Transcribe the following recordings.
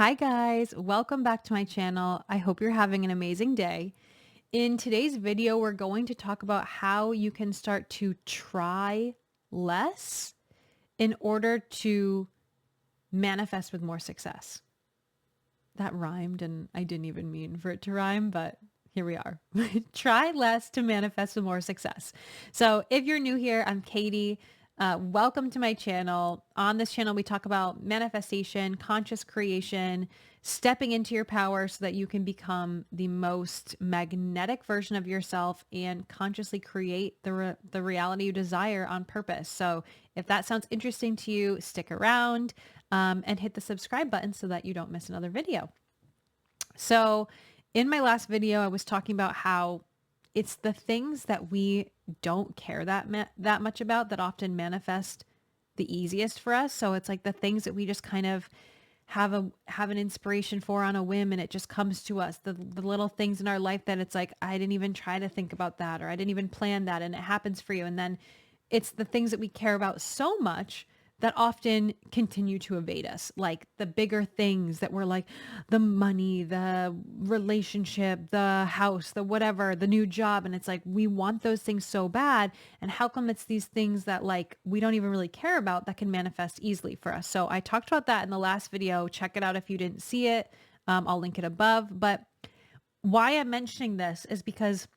Hi guys, welcome back to my channel. I hope you're having an amazing day. In today's video, we're going to talk about how you can start to try less in order to manifest with more success. That rhymed and I didn't even mean for it to rhyme, but here we are. Try less to manifest with more success. So if you're new here, I'm Katie. Welcome to my channel. On this channel, we talk about manifestation, conscious creation, stepping into your power so that you can become the most magnetic version of yourself and consciously create the reality you desire on purpose. So if that sounds interesting to you, stick around and hit the subscribe button so that you don't miss another video. So in my last video, I was talking about how it's the things that we don't care that much about that often manifest the easiest for us. So it's like the things that we just kind of have an inspiration for on a whim and it just comes to us. The little things in our life that it's like, I didn't even try to think about that or I didn't even plan that and it happens for you. And then it's the things that we care about so much that often continue to evade us, like the bigger things that were like the money, the relationship, the house, the whatever, the new job. And it's like, we want those things so bad. And how come it's these things that like we don't even really care about that can manifest easily for us? So I talked about that in the last video. Check it out if you didn't see it. I'll link it above. But why I'm mentioning this is because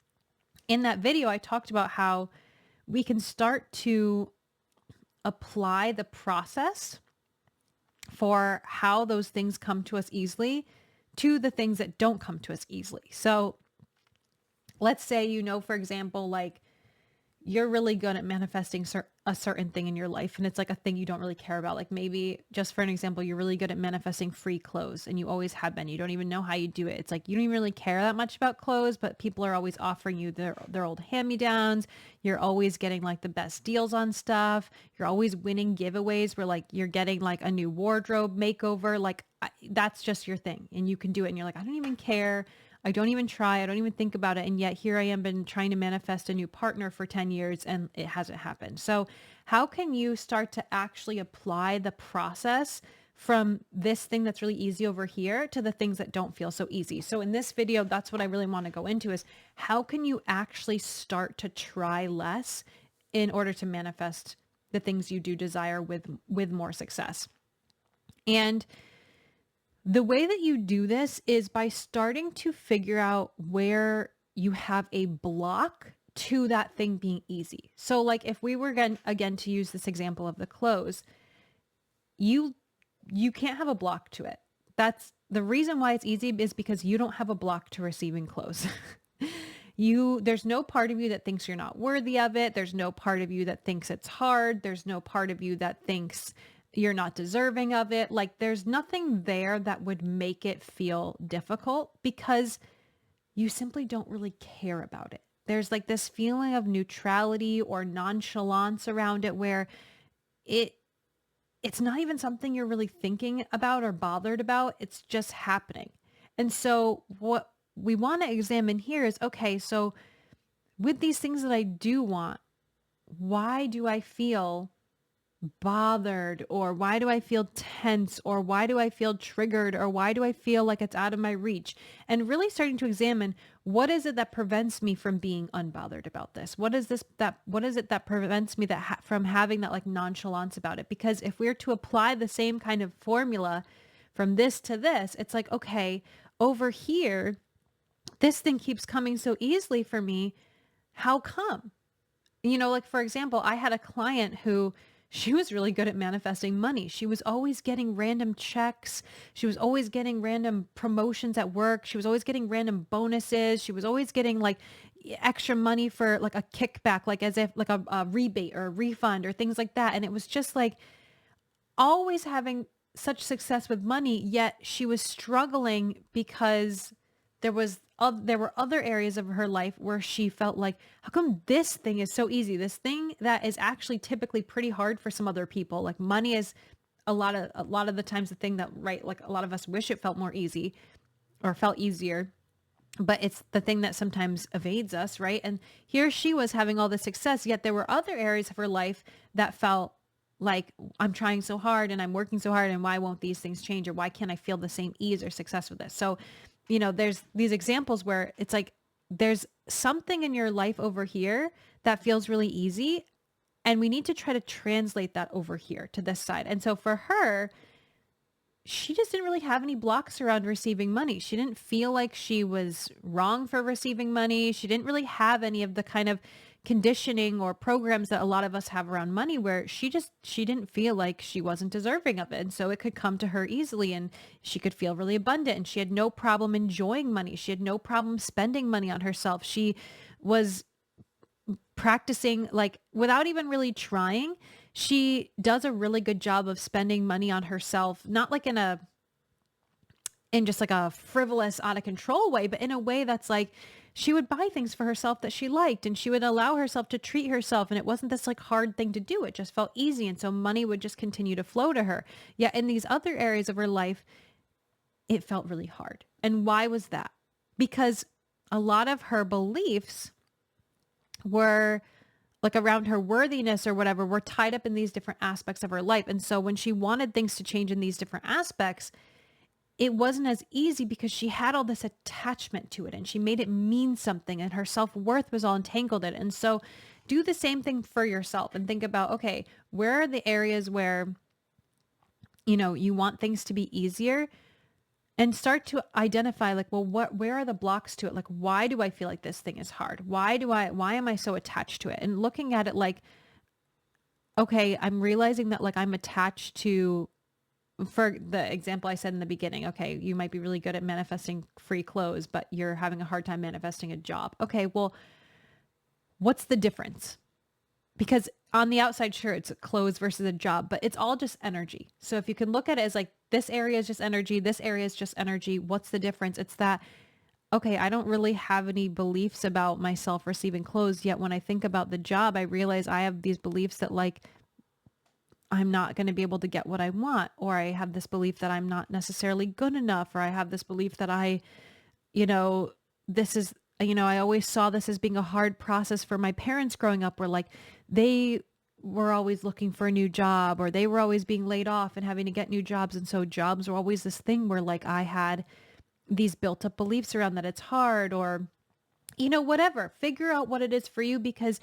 in that video, I talked about how we can start to apply the process for how those things come to us easily to the things that don't come to us easily. So let's say, for example, like you're really good at manifesting a certain thing in your life and it's like a thing you don't really care about. Like maybe just for an example, you're really good at manifesting free clothes and you always have been. You don't even know how you do it. It's like you don't even really care that much about clothes, but people are always offering you their old hand-me-downs. You're always getting like the best deals on stuff. You're always winning giveaways where like you're getting like a new wardrobe makeover. Like that's just your thing and you can do it and you're like, I don't even care. I don't even try. I don't even think about it. And yet here I am been trying to manifest a new partner for 10 years and it hasn't happened. So how can you start to actually apply the process from this thing that's really easy over here to the things that don't feel so easy? So in this video, that's what I really want to go into is how can you actually start to try less in order to manifest the things you do desire with more success? And the way that you do this is by starting to figure out where you have a block to that thing being easy. So like if we were again to use this example of the clothes, you you can't have a block to it. That's the reason why it's easy is because you don't have a block to receiving clothes. There's no part of you that thinks you're not worthy of it. There's no part of you that thinks it's hard. There's no part of you that thinks you're not deserving of it. Like there's nothing there that would make it feel difficult because you simply don't really care about it. There's like this feeling of neutrality or nonchalance around it where it it's not even something you're really thinking about or bothered about. It's just happening. And so what we want to examine here is, okay, so with these things that I do want, why do I feel bothered or why do I feel tense or why do I feel triggered or why do I feel like it's out of my reach? And really starting to examine what is it that prevents me from being unbothered about this? What is it that prevents me from having that like nonchalance about it? Because if we're to apply the same kind of formula from this to this, it's like, okay, over here, this thing keeps coming so easily for me. How come? Like for example, I had a client who she was really good at manifesting money. She was always getting random checks. She was always getting random promotions at work. She was always getting random bonuses. She was always getting like extra money for like a kickback, like as if like a rebate or a refund or things like that. And it was just like always having such success with money, yet she was struggling because there were other areas of her life where she felt like, how come this thing is so easy? This thing that is actually typically pretty hard for some other people. Like money is a lot of the times the thing that, right, like a lot of us wish it felt more easy or felt easier, but it's the thing that sometimes evades us, right? And here she was having all this success, yet there were other areas of her life that felt Like, I'm trying so hard and I'm working so hard, and why won't these things change, or why can't I feel the same ease or success with this? So, there's these examples where it's like there's something in your life over here that feels really easy, and we need to try to translate that over here to this side. And so for her, she just didn't really have any blocks around receiving money. She didn't feel like she was wrong for receiving money. She didn't really have any of the kind of conditioning or programs that a lot of us have around money, where she didn't feel like she wasn't deserving of it. And so it could come to her easily, and she could feel really abundant, and she had no problem enjoying money. She had no problem spending money on herself. She was practicing, like, without even really trying. She does a really good job of spending money on herself, not like in just like a frivolous, out of control way, but in a way that's like she would buy things for herself that she liked, and she would allow herself to treat herself. And it wasn't this like hard thing to do. It just felt easy. And so money would just continue to flow to her. Yet in these other areas of her life, it felt really hard. And why was that? Because a lot of her beliefs were like around her worthiness or whatever, were tied up in these different aspects of her life. And so when she wanted things to change in these different aspects, it wasn't as easy because she had all this attachment to it, and she made it mean something, and her self-worth was all entangled in it. And so do the same thing for yourself and think about, okay, where are the areas where, you want things to be easier, and start to identify, like, well, where are the blocks to it? Like, why do I feel like this thing is hard? Why am I so attached to it? And looking at it like, okay, I'm realizing that, like, I'm attached to, for the example I said in the beginning, okay, you might be really good at manifesting free clothes, but you're having a hard time manifesting a job. Okay, well, what's the difference? Because on the outside, sure, it's clothes versus a job, but it's all just energy. So if you can look at it as like, this area is just energy, this area is just energy, what's the difference? It's that, okay, I don't really have any beliefs about myself receiving clothes, yet when I think about the job, I realize I have these beliefs that, like, I'm not going to be able to get what I want, or I have this belief that I'm not necessarily good enough, or I have this belief that you know, this is, I always saw this as being a hard process for my parents growing up, where like they were always looking for a new job, or they were always being laid off and having to get new jobs. And so jobs were always this thing where like I had these built up beliefs around that it's hard, or, whatever. Figure out what it is for you, because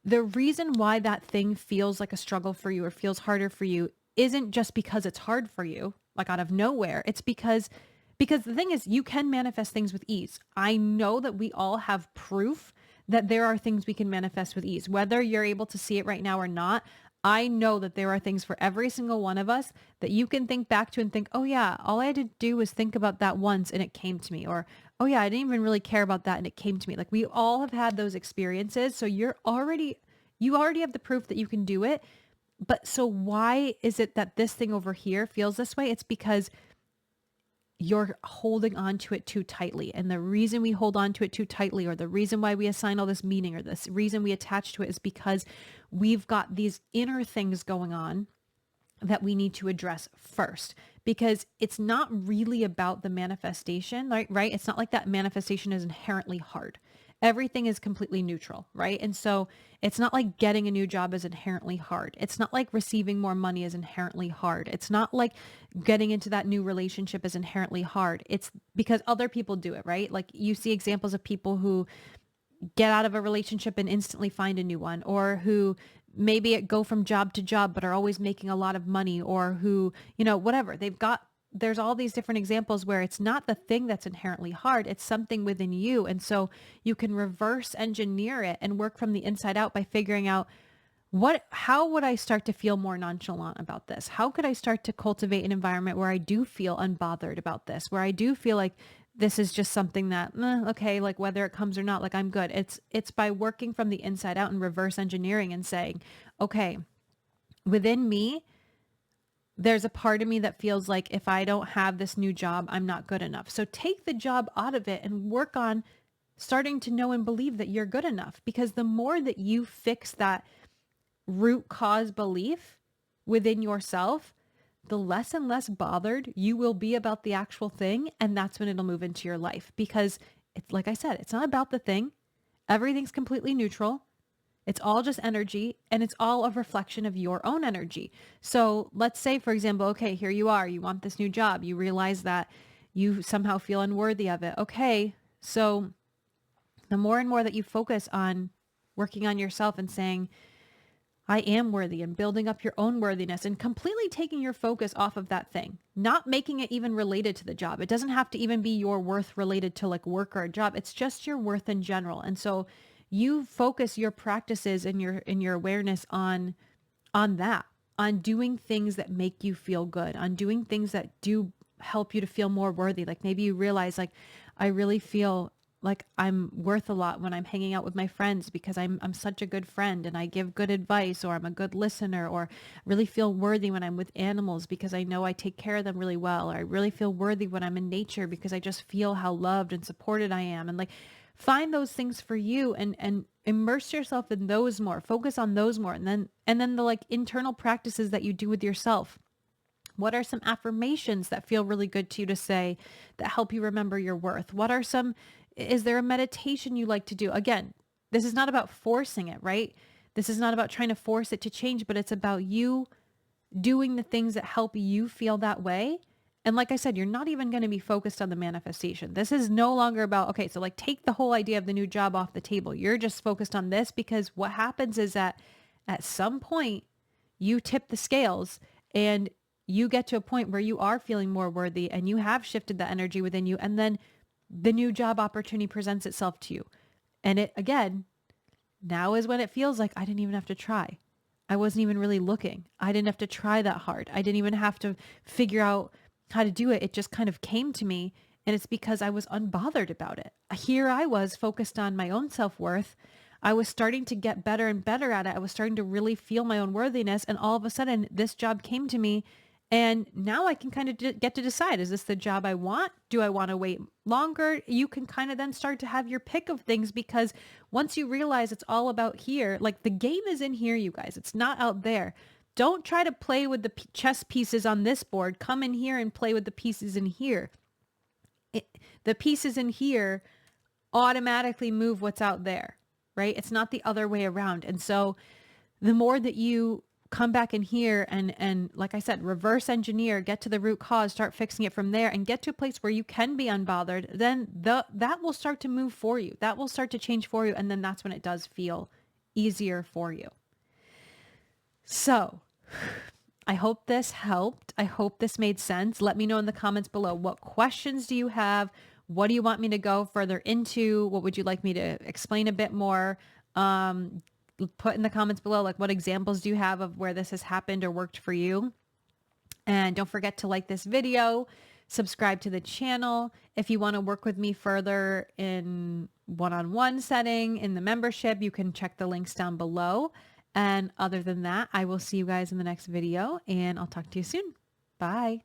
the reason why that thing feels like a struggle for you or feels harder for you isn't just because it's hard for you, like out of nowhere. It's because the thing is, you can manifest things with ease. I know that we all have proof that there are things we can manifest with ease, whether you're able to see it right now or not. I know that there are things for every single one of us that you can think back to and think, oh yeah, all I had to do was think about that once and it came to me. Or, oh yeah, I didn't even really care about that and it came to me. Like, we all have had those experiences. So you already have the proof that you can do it. But so why is it that this thing over here feels this way? It's because you're holding on to it too tightly. And the reason we hold on to it too tightly, or the reason why we assign all this meaning, or this reason we attach to it, is because we've got these inner things going on that we need to address first. Because it's not really about the manifestation, right? It's not like that manifestation is inherently hard. Everything is completely neutral, right? And so it's not like getting a new job is inherently hard. It's not like receiving more money is inherently hard. It's not like getting into that new relationship is inherently hard. It's because other people do it, right? Like, you see examples of people who get out of a relationship and instantly find a new one, or who maybe go from job to job but are always making a lot of money, or who, whatever. There's all these different examples where it's not the thing that's inherently hard, it's something within you. And so you can reverse engineer it and work from the inside out by figuring out, how would I start to feel more nonchalant about this? How could I start to cultivate an environment where I do feel unbothered about this, where I do feel like this is just something that, okay, like whether it comes or not, like I'm good. It's by working from the inside out and reverse engineering and saying, okay, within me, there's a part of me that feels like if I don't have this new job, I'm not good enough. So take the job out of it and work on starting to know and believe that you're good enough. Because the more that you fix that root cause belief within yourself, the less and less bothered you will be about the actual thing. And that's when it'll move into your life. Because it's, like I said, it's not about the thing. Everything's completely neutral. It's all just energy, and it's all a reflection of your own energy. So let's say, for example, okay, here you are, you want this new job. You realize that you somehow feel unworthy of it. Okay, so the more and more that you focus on working on yourself and saying, I am worthy, and building up your own worthiness and completely taking your focus off of that thing, not making it even related to the job. It doesn't have to even be your worth related to like work or a job. It's just your worth in general. And so you focus your practices and your awareness on that, on doing things that make you feel good, on doing things that do help you to feel more worthy. Like maybe you realize like, I really feel like I'm worth a lot when I'm hanging out with my friends because I'm such a good friend and I give good advice, or I'm a good listener, or really feel worthy when I'm with animals because I know I take care of them really well, or I really feel worthy when I'm in nature because I just feel how loved and supported I am. And like find those things for you and immerse yourself in those more, focus on those more. And then the like internal practices that you do with yourself. What are some affirmations that feel really good to you to say that help you remember your worth? Is there a meditation you like to do? Again, this is not about forcing it, right? This is not about trying to force it to change, but it's about you doing the things that help you feel that way. And like I said, you're not even going to be focused on the manifestation. This is no longer about, okay, so like take the whole idea of the new job off the table. You're just focused on this because what happens is that at some point you tip the scales and you get to a point where you are feeling more worthy and you have shifted the energy within you. And then the new job opportunity presents itself to you. And it, again, now is when it feels like I didn't even have to try. I wasn't even really looking. I didn't have to try that hard. I didn't even have to figure out how to do it. It just kind of came to me. And it's because I was unbothered about it. Here I was focused on my own self-worth. I was starting to get better and better at it. I was starting to really feel my own worthiness. And all of a sudden, this job came to me. And now I can kind of get to decide, is this the job I want? Do I want to wait longer? You can kind of then start to have your pick of things, because once you realize it's all about here, like the game is in here, you guys, it's not out there. Don't try to play with the chess pieces on this board. Come in here and play with the pieces in here. The pieces in here automatically move what's out there, right? It's not the other way around. And so the more that you come back in here and like I said, reverse engineer, get to the root cause, start fixing it from there, and get to a place where you can be unbothered, then that will start to move for you. That will start to change for you. And then that's when it does feel easier for you. So I hope this helped. I hope this made sense. Let me know in the comments below. What questions do you have? What do you want me to go further into? What would you like me to explain a bit more? Put in the comments below, like, what examples do you have of where this has happened or worked for you? And don't forget to like this video, subscribe to the channel. If you want to work with me further in one-on-one setting in the membership, you can check the links down below. And other than that, I will see you guys in the next video, and I'll talk to you soon. Bye.